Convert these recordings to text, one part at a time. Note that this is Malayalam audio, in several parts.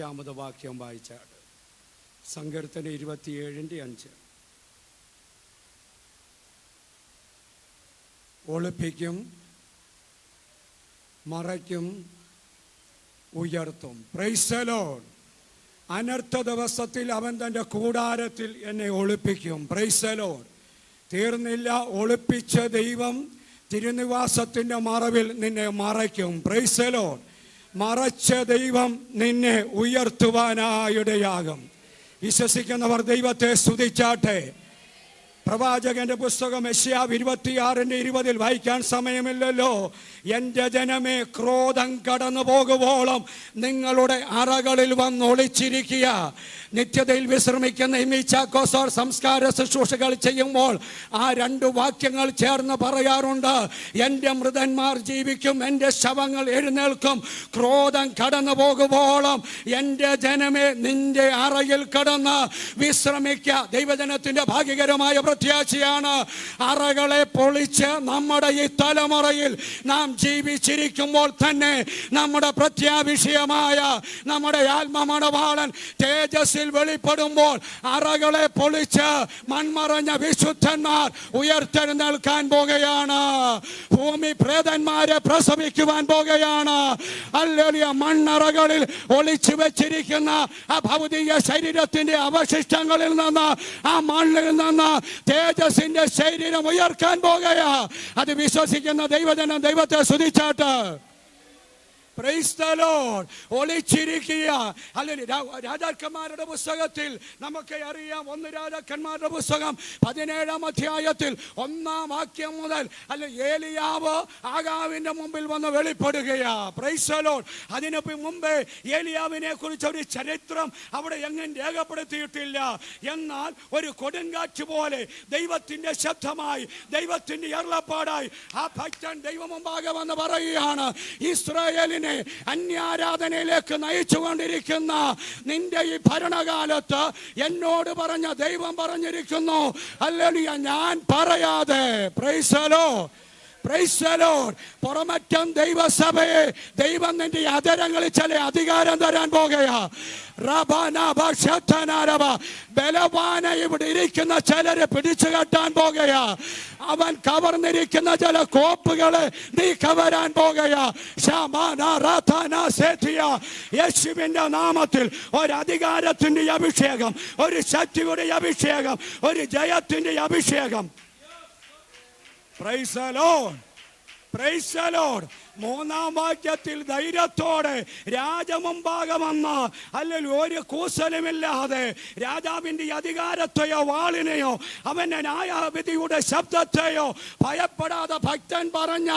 5 വാക്യം വായിച്ചാണ്. സങ്കീർത്തനം 27:5. ഒളിപ്പിക്കും, മറയ്ക്കും, ഉയർത്തും. Price the Lord. അനർത്ഥ ദിവസത്തിൽ അവൻ തൻ്റെ കൂടാരത്തിൽ എന്നെ ഒളിപ്പിക്കും. Price the Lord. തീർന്നില്ല, ഒളിപ്പിച്ച ദൈവം തിരുനിവാസത്തിൻ്റെ മറവിൽ നിന്നെ മറയ്ക്കും. Praise the Lord. മറച്ച ദൈവം നിന്നെ ഉയർത്തുവാനായിടയാകും. വിശ്വസിക്കുന്നവർ ദൈവത്തെ സ്തുതിച്ചാട്ടെ. പ്രവാചകന്റെ പുസ്തകം യെശയ്യാ 26:20 വായിക്കാൻ സമയമില്ലല്ലോ. എൻ്റെ ജനമേ, ക്രോധം കടന്നു പോകുവോളം നിങ്ങളുടെ അറകളിൽ വന്നൊളിച്ചിരിക്കുക. നിത്യതയിൽ വിശ്രമിക്കുന്ന ഇമിച്ചാക്കോസോർ സംസ്കാര ശുശ്രൂഷകൾ ചെയ്യുമ്പോൾ ആ 2 വാക്യങ്ങൾ ചേർന്ന് പറയാറുണ്ട്. എൻ്റെ മൃതന്മാർ ജീവിക്കും, എൻ്റെ ശവങ്ങൾ എഴുന്നേൽക്കും. ക്രോധം കടന്നു പോകുവോളം എൻ്റെ ജനമേ, നിന്റെ അറയിൽ കടന്ന് വിശ്രമിക്കുക. ദൈവജനത്തിൻ്റെ ഭാഗ്യകരമായ പ്രത്യാശയാണ്. അറകളെ പൊളിച്ച് നമ്മുടെ ഈ തലമുറയിൽ നാം ജീവിച്ചിരിക്കുമ്പോൾ തന്നെ നമ്മുടെ പ്രത്യാവിഷയമായ നമ്മുടെ ആത്മമണവാളൻ തേജസ്സിൽ വെളിപ്പെടുമ്പോൾ അറകളെ പൊളിച്ച് മൺമറഞ്ഞ വിശുദ്ധന്മാർ ഉയർത്തെഴുന്നേൽക്കാൻ പോകുകയാണ്. ഭൂമി പ്രേതന്മാരെ പ്രസവിക്കുവാൻ പോകുകയാണ്. ഹല്ലേലൂയ. മണ്ണറകളിൽ ഒളിച്ചു വെച്ചിരിക്കുന്ന ആ ഭൗതിക ശരീരത്തിന്റെ അവശിഷ്ടങ്ങളിൽ നിന്ന്, ആ മണ്ണിൽ നിന്ന് തേജസ്സിന്റെ ശരീരം ഉയർക്കാൻ പോകുകയാ. അത് വിശ്വസിക്കുന്ന ദൈവജനം ദൈവത്തെ സ്തുതിച്ചാട്ട്. Praise the Lord. ഒളിച്ചിരിക്കുക. അല്ലെങ്കിൽ രാജാക്കന്മാരുടെ പുസ്തകത്തിൽ നമുക്ക് അറിയാം. 1 രാജാക്കന്മാരുടെ പുസ്തകം 17-ാം അധ്യായത്തിൽ 1-ാം വാക്യം മുതൽ ഏലിയാവ് ആഹാബിന്റെ മുമ്പിൽ വന്ന് വെളിപ്പെടുകയാ. Price the Lord. അതിന് മുമ്പേ ഏലിയാവിനെ കുറിച്ച് ഒരു ചരിത്രം അവിടെ എങ്ങും രേഖപ്പെടുത്തിയിട്ടില്ല. എന്നാൽ ഒരു കൊടുങ്കാറ്റ് പോലെ ദൈവത്തിന്റെ ശബ്ദമായി, ദൈവത്തിന്റെ അരുളപ്പാടായി ആ ഭക്തൻ ദൈവമുമ്പാകെ വന്ന് പറയുകയാണ്, ഇസ്രായേലിനെ അന്യാരാധനയിലേക്ക് നയിച്ചുകൊണ്ടിരിക്കുന്ന നിന്റെ ഈ ഭരണകാലത്ത് എന്നോട് പറഞ്ഞ ദൈവം പറഞ്ഞിരിക്കുന്നു, ഹല്ലേലൂയ, ഞാൻ പറയാതെ. Praise the Lord. Praise the Lord. പുറമറ്റം ദൈവസഭയെ ദൈവം നിന്റെ അധരങ്ങളിൽ ചില അധികാരം തരാൻ പോകുകയാ. ബലവാന ഇവിടെ ഇരിക്കുന്ന ചിലരെ പിടിച്ചു കെട്ടാൻ പോകുകയാ. അവൻ കവർന്നിരിക്കുന്ന ചില കോപ്പുകളെ നീ കവരാൻ പോകുകയാ. യേശുവിന്റെ നാമത്തിൽ ഒരു അധികാരത്തിന്റെ അഭിഷേകം, ഒരു ശക്തിയുടെ അഭിഷേകം, ഒരു ജയത്തിന്റെ അഭിഷേകം. Price the Lord. Praise the Lord. 3-ാം വാക്യത്തിൽ ധൈര്യത്തോടെ രാജമുമ്പാകെ വന്ന്, അല്ലെങ്കിൽ ഒരു കൂസലുമില്ലാതെ രാജാവിന്റെ അധികാരത്തെയോ വാളിനെയോ അവന്റെ ന്യായവിധിയുടെ ശബ്ദത്തെയോ ഭയപ്പെടാതെ ഭക്തൻ പറഞ്ഞ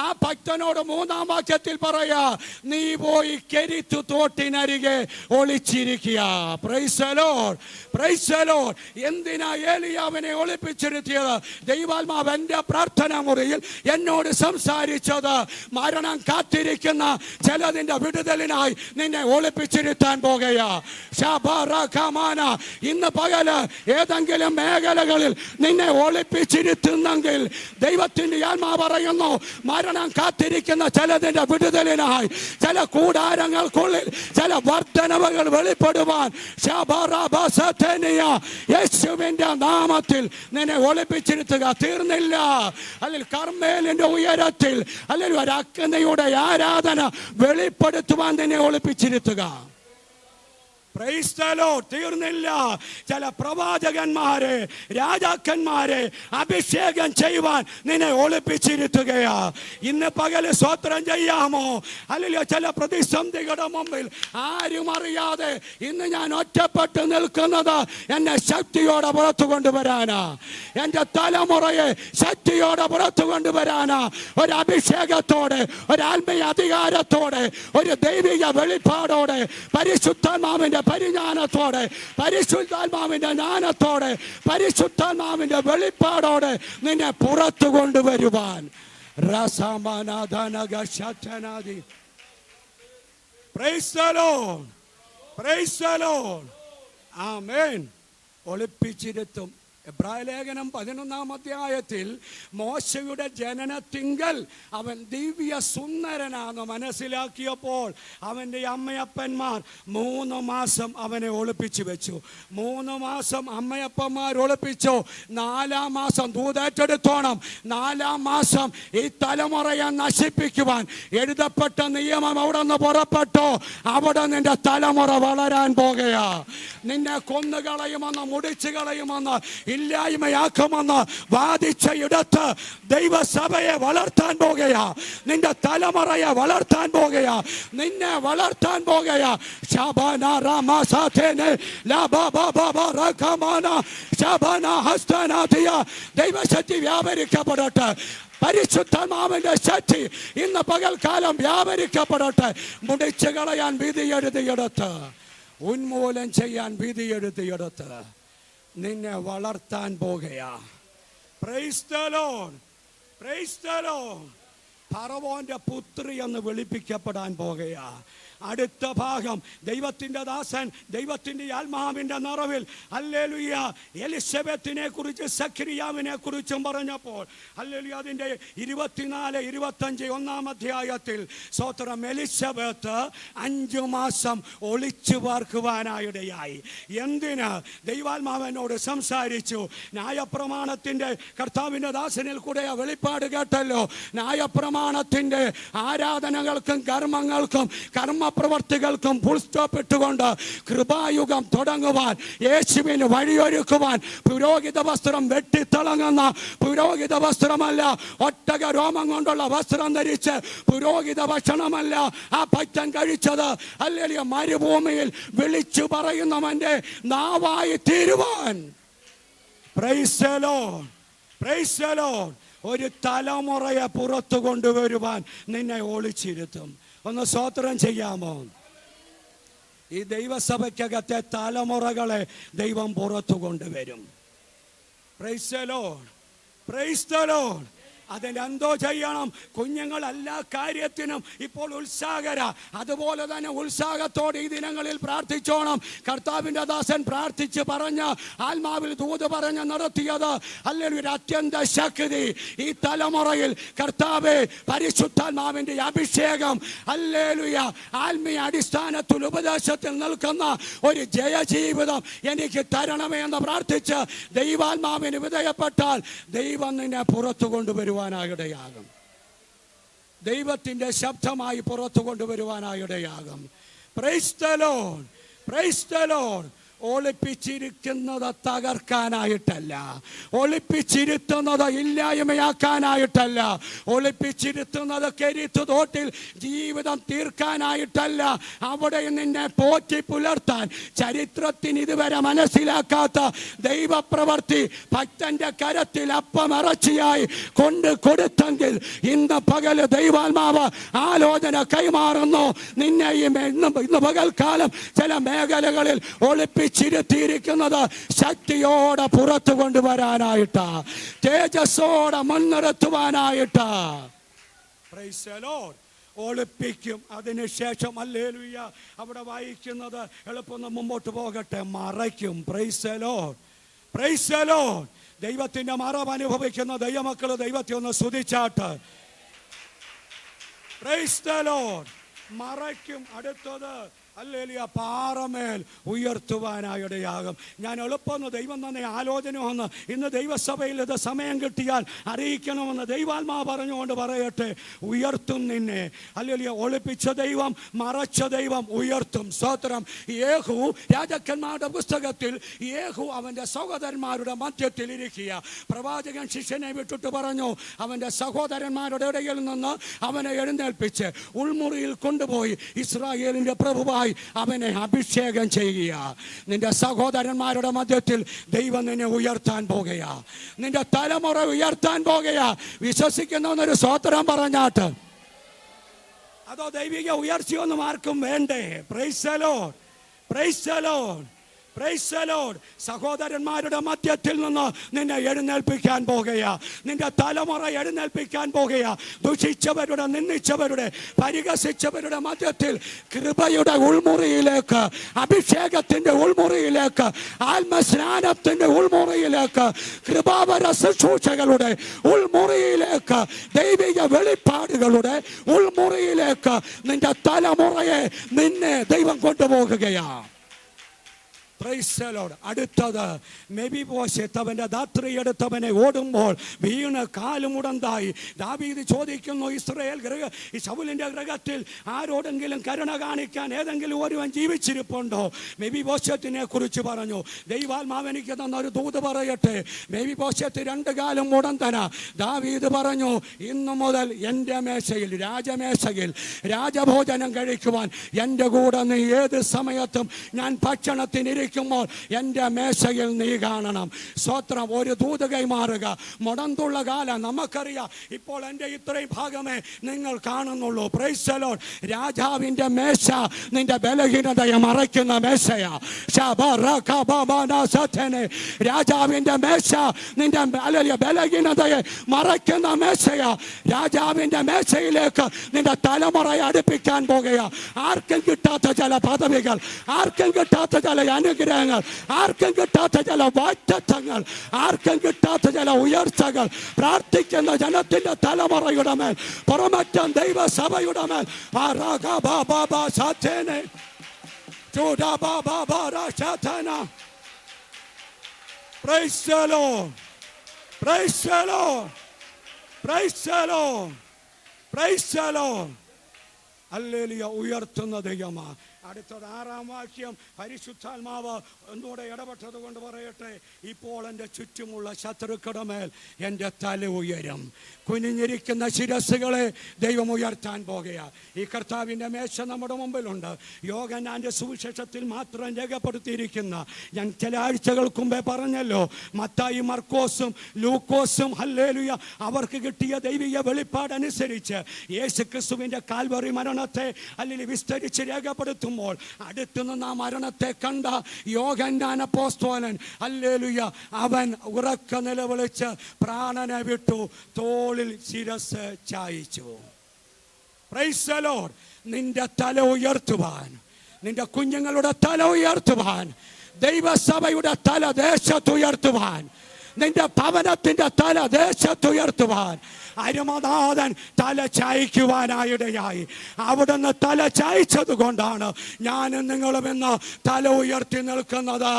ആ ഭക്തനോട് 3-ാം വാക്യത്തിൽ പറയാ, നീ പോയി കെരിത്തു തോട്ടിനരികെ ഒളിച്ചിരിക്കുക. Praise the Lord. Praise the Lord. എന്തിനാ ഏലിയാവിനെ ഒളിപ്പിച്ചിരുത്തിയത്? ദൈവാത്മാവ് എൻ്റെ പ്രാർത്ഥന മുറിയിൽ എന്നോട് സംസാരിച്ചത്, മരണം കാത്തിരിക്കുന്ന ചിലതിന്റെ വിടുതലിനായി നിന്നെ ഒളിപ്പിച്ചിരുത്താൻ പോകുകയാ. ഇന്ന് പകല് ഏതെങ്കിലും മേഖലകളിൽ നിന്നെ ഒളിപ്പിച്ചിരുത്തുന്നെങ്കിൽ ദൈവത്തിന്റെ ആത്മാവ് പറയുന്നു, മരണം കാത്തിരിക്കുന്ന ചിലതിന്റെ വിടുതലിനായി, ചില കൂടാരങ്ങൾക്കുള്ളിൽ ചില വർധനവുകൾ വെളിപ്പെടുവാൻ യേശുവിന്റെ നാമത്തിൽ നിന്നെ ഒളിപ്പിച്ചിരുത്തുക. തീർന്നില്ല. അല്ലെങ്കിൽ കർമ്മേലിന്റെ ഉയരത്തിൽ അല്ലെങ്കിൽ ഒരു അഗ്നിയുടെ ആരാധന വെളിപ്പെടുത്തുവാൻ നിന്നെ ഒളിപ്പിച്ചിരുത്തുക. Price the Lord. തീർന്നില്ല. ചില പ്രവാചകന്മാരെ, രാജാക്കന്മാരെ അഭിഷേകം ചെയ്യുവാൻ നിന്നെ ഒളിപ്പിച്ചിരുത്തുകയാ. ഇന്ന് പകല് സ്വോത്രം ചെയ്യാമോ? അല്ലെങ്കിൽ ചില പ്രതിസന്ധികളുടെ മുമ്പിൽ ആരും അറിയാതെ ഇന്ന് ഞാൻ ഒറ്റപ്പെട്ട് നിൽക്കുന്നത് എന്നെ ശക്തിയോടെ പുറത്തു കൊണ്ടുവരാനാ. എൻ്റെ തലമുറയെ ശക്തിയോടെ പുറത്തു കൊണ്ടുവരാനാ. ഒരു അഭിഷേകത്തോടെ, ഒരു ആത്മീയ അധികാരത്തോടെ, ഒരു ദൈവിക വെളിപ്പാടോടെ, പരിശുദ്ധാത്മാവിന്റെ പരിജ്ഞാനത്തോടെ, പരിശുദ്ധാത്മാവിന്റെ ജ്ഞാനത്തോടെ, പരിശുദ്ധാത്മാവിന്റെ വെളിപ്പാടോടെ നിന്നെ പുറത്തു കൊണ്ടുവരുവാൻ. Praise the Lord. Praise the Lord. ആമേൻ. ഒളിപ്പിച്ചിരുത്തും. എബ്രായ ലേഖനം 11-ാം അധ്യായത്തിൽ മോശയുടെ ജനനത്തിങ്കൽ അവൻ ദിവ്യ സുന്ദരനാണെന്ന് മനസ്സിലാക്കിയപ്പോൾ അവൻ്റെ അമ്മയപ്പന്മാർ 3 മാസം അവനെ ഒളിപ്പിച്ചു വെച്ചു. 3 മാസം അമ്മയപ്പന്മാർ ഒളിപ്പിച്ചു. 4-ാം മാസം ദൂതേറ്റെടുത്തോണം. 4-ാം മാസം ഈ തലമുറയെ നശിപ്പിക്കുവാൻ എഴുതപ്പെട്ട നിയമം അവിടെ നിന്ന് പുറപ്പെട്ടു. അവിടെ നിന്റെ തലമുറ വളരാൻ പോകുകയാ. നിന്നെ കൊന്നുകളയുമെന്ന്, മുടിച്ചു കളയുമെന്ന്, ഇല്ലായ്മയാക്കുമെന്ന് വാദിച്ച ഇടത്ത് ദൈവസഭയെ വളർത്താൻ പോകുകയാ. നിന്റെ തലമുറയെ വളർത്താൻ പോകുകയാ. നിന്നെ വളർത്താൻ പോകുകയാ. ശബന രാമസാഥേനെ ലബബബബറകമന ശബന ഹസ്തനാദിയ ദൈവശക്തി വ്യാപരിക്കപ്പെടട്ടെ. പരിശുദ്ധാത്മാവിന്റെ ശക്തി ഇന്ന് പകൽക്കാലം വ്യാപരിക്കപ്പെടട്ടെ. മുടിച്ചു കളയാൻ വിധി എഴുതിയെടുത്ത്, ഉന്മൂലം ചെയ്യാൻ വിധി എഴുതിയെടുത്ത് നിന്നെ വളർത്താൻ പോകുകയാ. Praise the Lord, praise the Lord. ഫറവോന്റെ പുത്രി എന്ന് വിളിപ്പിക്കപ്പെടാൻ പോകുകയാ. അടുത്ത ഭാഗം ദൈവത്തിൻ്റെ ദാസൻ ദൈവത്തിൻ്റെ ആത്മാവിൻ്റെ നിറവിൽ ഹല്ലേലൂയ എലിസബത്തിനെ കുറിച്ച് സഖരിയാവിനെ കുറിച്ചും പറഞ്ഞപ്പോൾ ഹല്ലേലൂയ അതിൻ്റെ 24, 25 1-ാം അധ്യായത്തിൽ സ്തോത്രം എലിസബത്ത് 5 മാസം ഒളിച്ചു പാർക്കുവാനായിടയായി. എന്തിന്? ദൈവാത്മാവനോട് സംസാരിച്ചു. ന്യായപ്രമാണത്തിൻ്റെ കർത്താവിൻ്റെ ദാസനിൽ കൂടെ വെളിപ്പാട് കേട്ടല്ലോ. ന്യായപ്രമാണത്തിൻ്റെ ആരാധനകൾക്കും കർമ്മങ്ങൾക്കും പ്രവർത്തികൾക്കും ഫുൾ സ്റ്റോപ്പ് ഇട്ടുകൊണ്ട് കൃപായുഗം തുടങ്ങുവാൻ, യേശുവിന് വഴിയൊരുക്കുവാൻ പുരോഹിത വസ്ത്രം വെട്ടിത്തിളങ്ങുന്ന പുരോഹിത വസ്ത്രമല്ല, ഒട്ടക രോമം കൊണ്ടുള്ള വസ്ത്രം ധരിച്ച് പുരോഹിത ഭക്ഷണമല്ല ആ ഭക്തൻ കഴിച്ചത്. അല്ലെങ്കിൽ മരുഭൂമിയിൽ വിളിച്ചു പറയുന്നവന്റെ നാവായി തീരുവാൻ. Price the Lord, praise the Lord. ഒരു തലമുറയെ പുറത്തു കൊണ്ടുവരുവാൻ നിന്നെ ഒളിച്ചിരുത്തും. ഒന്ന് സ്തോത്രം ചെയ്യാമോ? ഈ ദൈവസഭയ്ക്കകത്തെ തലമുറകളെ ദൈവം പുറത്തു കൊണ്ടുവരും. Praise the Lord, praise the Lord. അതിനെന്തോ ചെയ്യണം? കുഞ്ഞുങ്ങൾ എല്ലാ കാര്യത്തിനും ഇപ്പോൾ ഉത്സാഹര. അതുപോലെ തന്നെ ഉത്സാഹത്തോടെ ഈ ദിനങ്ങളിൽ പ്രാർത്ഥിച്ചോണം. കർത്താവിൻ്റെ ദാസൻ പ്രാർത്ഥിച്ച് പറഞ്ഞ ആത്മാവിൽ ദൂത് പറഞ്ഞ് നടത്തിയത് അല്ലെങ്കിൽ ഒരു അത്യന്ത ശക്തി ഈ തലമുറയിൽ കർത്താവേ പരിശുദ്ധാത്മാവിൻ്റെ അഭിഷേകം ഹല്ലേലൂയ ആത്മീയ അടിസ്ഥാനത്തിൽ ഉപദേശത്തിൽ നിൽക്കുന്ന ഒരു ജയജീവിതം എനിക്ക് തരണമേ എന്ന് പ്രാർത്ഥിച്ച് ദൈവാത്മാവിന് വിധേയപ്പെട്ടാൽ ദൈവം നിന്നെ പുറത്തു കൊണ്ടുവരുവാൻ ായിടയാകും. ദൈവത്തിന്റെ ശബ്ദമായി പുറത്തു കൊണ്ടുവരുവാനായിടയാകും. Praise the Lord, praise the Lord. ഒളിപ്പിച്ചിരിക്കുന്നത് തകർക്കാനായിട്ടല്ല, ഒളിപ്പിച്ചിരുത്തുന്നത് ഇല്ലായ്മയാക്കാനായിട്ടല്ല, ഒളിപ്പിച്ചിരുത്തുന്നത് കെരുത്തു തോട്ടിൽ ജീവിതം തീർക്കാനായിട്ടല്ല. അവിടെ നിന്നെ പോറ്റി പുലർത്താൻ ചരിത്രത്തിന് ഇതുവരെ മനസ്സിലാക്കാത്ത ദൈവപ്രവർത്തി ഭക്തന്റെ കരത്തിൽ അപ്പമിറച്ചിയായി കൊണ്ട് കൊടുത്തെങ്കിൽ ഇന്ന് പകല് ദൈവാത്മാവ് ആലോചന കൈമാറുന്നു. നിന്നെയും ഇന്ന് പകൽക്കാലം ചില മേഖലകളിൽ ഒളിപ്പിച്ചിരുത്തിയിരിക്കുന്നത് ശക്തിയോടെ പുറത്തു കൊണ്ടുവരാനായിട്ടാ, തേജസ്സോടെ മുൻനിർത്തുവാനായിട്ടാ. Praise the Lord. ഒളിപ്പിക്കും. അതിനുശേഷം ഹല്ലേലൂയ അവിടെ വായിക്കുന്നത് എളുപ്പം മുമ്പോട്ട് പോകട്ടെ, മറയ്ക്കും. Praise the Lord, praise the Lord. ദൈവത്തിന്റെ മറവ് അനുഭവിക്കുന്ന ദൈവമക്കൾ ദൈവത്തെ ഒന്ന് സ്തുതിച്ചാട്ട്. Praise the Lord. മറയ്ക്കും. അടുത്തത് ഹല്ലേലൂയ പാറമേൽ ഉയർത്തുവാനായിടയാകും. ഞാൻ എളുപ്പമെന്ന് ദൈവം തന്നെ ആലോചന വന്ന് ഇന്ന് ദൈവസഭയിൽ ഇത് സമയം കിട്ടിയാൽ അറിയിക്കണമെന്ന് ദൈവാത്മാവ് പറഞ്ഞുകൊണ്ട് പറയട്ടെ. ഉയർത്തും നിന്നെ. ഹല്ലേലൂയ. ഒളിപ്പിച്ച ദൈവം, മറച്ച ദൈവം ഉയർത്തും. സ്തോത്രം. യേഹൂ രാജാക്കന്മാരുടെ പുസ്തകത്തിൽ യേഹൂ അവൻ്റെ സഹോദരന്മാരുടെ മധ്യത്തിൽ ഇരിക്കുക. പ്രവാചകൻ ശിഷ്യനെ വിട്ടിട്ട് പറഞ്ഞു, അവൻ്റെ സഹോദരന്മാരുടെ ഇടയിൽ നിന്ന് അവനെ എഴുന്നേൽപ്പിച്ച് ഉൾമുറിയിൽ കൊണ്ടുപോയി ഇസ്രായേലിൻ്റെ പ്രഭുവായി അവനെ അഭിഷേകം ചെയ്യുക. നിന്റെ സഹോദരന്മാരുടെ മധ്യത്തിൽ ദൈവം നിന്നെ ഉയർത്താൻ പോകുകയാ. നിന്റെ തലമുറ ഉയർത്താൻ പോകുകയാ. വിശ്വസിക്കുന്നവനൊരു സ്തോത്രം പറഞ്ഞാട്ട്. അതോ ദൈവിക ഉയർച്ചയൊന്നും ആർക്കും വേണ്ടേ? Price the Lord, praise the Lord. Praise the Lord. സഹോദരന്മാരുടെ മധ്യത്തിൽ നിന്ന് നിന്നെ എഴുന്നേൽപ്പിക്കാൻ പോകുകയാ. നിന്റെ തലമുറ എഴുന്നേൽപ്പിക്കാൻ പോകുകയാ. ദുഷിച്ചവരുടെ, നിന്ദിച്ചവരുടെ, പരിഹസിച്ചവരുടെ മധ്യത്തിൽ കൃപയുടെ ഉൾമുറിയിലേക്ക്, അഭിഷേകത്തിന്റെ ഉൾമുറിയിലേക്ക്, ആത്മസ്നാനത്തിന്റെ ഉൾമുറിയിലേക്ക്, കൃപാവര ശുശ്രൂഷകളുടെ ഉൾമുറിയിലേക്ക്, ദൈവിക വെളിപ്പാടുകളുടെ ഉൾമുറിയിലേക്ക് നിന്റെ തലമുറയെ, നിന്നെ ദൈവം കൊണ്ടുപോകുകയാ. Praise the Lord. അടുത്തത് മെഫിബോശെത്ത് അവന്റെ ധാത്രി എടുത്തവനെ ഓടുമ്പോൾ വീണ് കാലുമുടന്തായി. ദാവീദ് ചോദിക്കുന്നു, ഈ ശൗലിന്റെ ഗൃഹത്തിൽ ആരോടെങ്കിലും കരുണ കാണിക്കാൻ ഏതെങ്കിലും ഒരുവൻ ജീവിച്ചിരിപ്പുണ്ടോ? മെഫിബോശെത്തിനെ കുറിച്ച് പറഞ്ഞു. ദൈവാത്മാവ് എനിക്ക് തന്ന ഒരു ദൂത് പറയട്ടെ. മെഫിബോശെത്ത് 2 കാലും മുടന്തന. ദാവീദ് പറഞ്ഞു, ഇന്നു മുതൽ എൻ്റെ മേശയിൽ, രാജമേശയിൽ രാജഭോജനം കഴിക്കുവാൻ എൻ്റെ കൂടെ നീ ഏത് സമയത്തും ഞാൻ ഭക്ഷണത്തിനിരിക്കും എന്റെ മേശയിൽ നീ കാണണം. സ്വത്രം. ഒരു ദൂത് കൈമാറുക. മുടന്തുള്ള കാലം നമുക്കറിയാം. ഇപ്പോൾ എൻ്റെ ഇത്രയും ഭാഗമേ നിങ്ങൾ കാണുന്നുള്ളൂ. Price the Lord. രാജാവിന്റെ മേശ നിന്റെ ബലഹീനതയെ മറയ്ക്കുന്ന മേശയാ. രാജാവിന്റെ മേശ നിന്റെ ബലഹീനതയെ മറയ്ക്കുന്ന മേശയാ. രാജാവിന്റെ മേശയിലേക്ക് നിന്റെ തലമുറയെ അടുപ്പിക്കാൻ പോകുക. ആർക്കും കിട്ടാത്ത ചില പദവികൾ, ആർക്കും കിട്ടാത്ത ചില അനുഗ്രഹങ്ങൾ, ആർക്കും കിട്ടാത്ത ചില വാഗ്ദത്തങ്ങൾ, ആർക്കും കിട്ടാത്ത ചില ഉയർച്ചകൾ പ്രാർത്ഥിക്കുന്ന ജനത്തിന്റെ തലമുറയുടെ മേൽ, പുറമറ്റം ദൈവസഭയുടെ മേൽ Praise the Lord. Praise the Lord. Praise the Lord. Praise the Lord. Hallelujah. ഉയർത്തുന്ന ദൈവമാ. അടുത്തത് 6-ാം വാക്യം. പരിശുദ്ധാത്മാവ് ഒന്നുകൂടെ ഇടപെട്ടത് കൊണ്ട് പറയട്ടെ. ഇപ്പോൾ എൻ്റെ ചുറ്റുമുള്ള ശത്രുക്കളുടെ മേൽ എൻ്റെ തല ഉയരും. കുനിഞ്ഞിരിക്കുന്ന ശിരസ്സുകളെ ദൈവം ഉയർത്താൻ പോകുക. ഈ കർത്താവിൻ്റെ മേശ നമ്മുടെ മുമ്പിലുണ്ട്. യോഹന്നാന്റെ സുവിശേഷത്തിൽ മാത്രം രേഖപ്പെടുത്തിയിരിക്കുന്ന, ഞാൻ ചില ആഴ്ചകൾക്ക് മുമ്പേ പറഞ്ഞല്ലോ, മത്തായി, മർക്കോസും ലൂക്കോസും ഹല്ലേലൂയ അവർക്ക് കിട്ടിയ ദൈവിക വെളിപ്പാടനുസരിച്ച് യേശു ക്രിസ്തുവിൻ്റെ കാൽവറി മരണത്തെ അല്ലെങ്കിൽ വിസ്തരിച്ച് രേഖപ്പെടുത്തുമ്പോൾ അടുത്തുനിന്ന് ആ മരണത്തെ കണ്ട യോഹന്നാൻ അപ്പോസ്തലൻ ഹല്ലേലൂയ അവൻ ഉറക്ക നിലവിളിച്ച് പ്രാണനെ വിട്ടു, തോളിൽ ശിരസ് ചായിച്ചു. Price the Lord. നിന്റെ തല ഉയർത്തുവാൻ, നിന്റെ കുഞ്ഞുങ്ങളുടെ തല ഉയർത്തുവാൻ, ദൈവസഭയുടെ തല ദേശത്തുയർത്തുവാൻ, നിന്റെ ഭവനത്തിന്റെ തല ദേശത്തുയർത്തുവാൻ അരുമനാഥൻ തല ചായ്ക്കുവാനായിടയായി. അവിടുന്ന് തല ചായ്ച്ചത് കൊണ്ടാണ് ഞാനും നിങ്ങളും ഇന്ന് തല ഉയർത്തി നിൽക്കുന്നത്.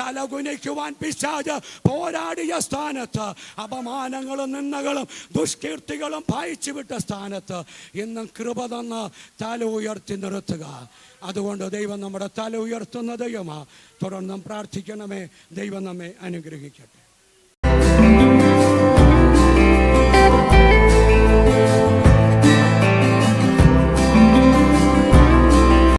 തല കുനിക്കുവാൻ പിശാച് പോരാടിയ സ്ഥാനത്ത്, അപമാനങ്ങളും നിന്ദകളും ദുഷ്കീർത്തികളും പായിച്ചു വിട്ട സ്ഥാനത്ത് ഇന്നും കൃപ തന്ന് തല ഉയർത്തി നിർത്തുക. അതുകൊണ്ട് ദൈവം നമ്മുടെ തല ഉയർത്തുന്ന ദൈവമാ. തുടർന്നും പ്രാർത്ഥിക്കണമേ. ദൈവം നമ്മെ അനുഗ്രഹിക്കട്ടെ.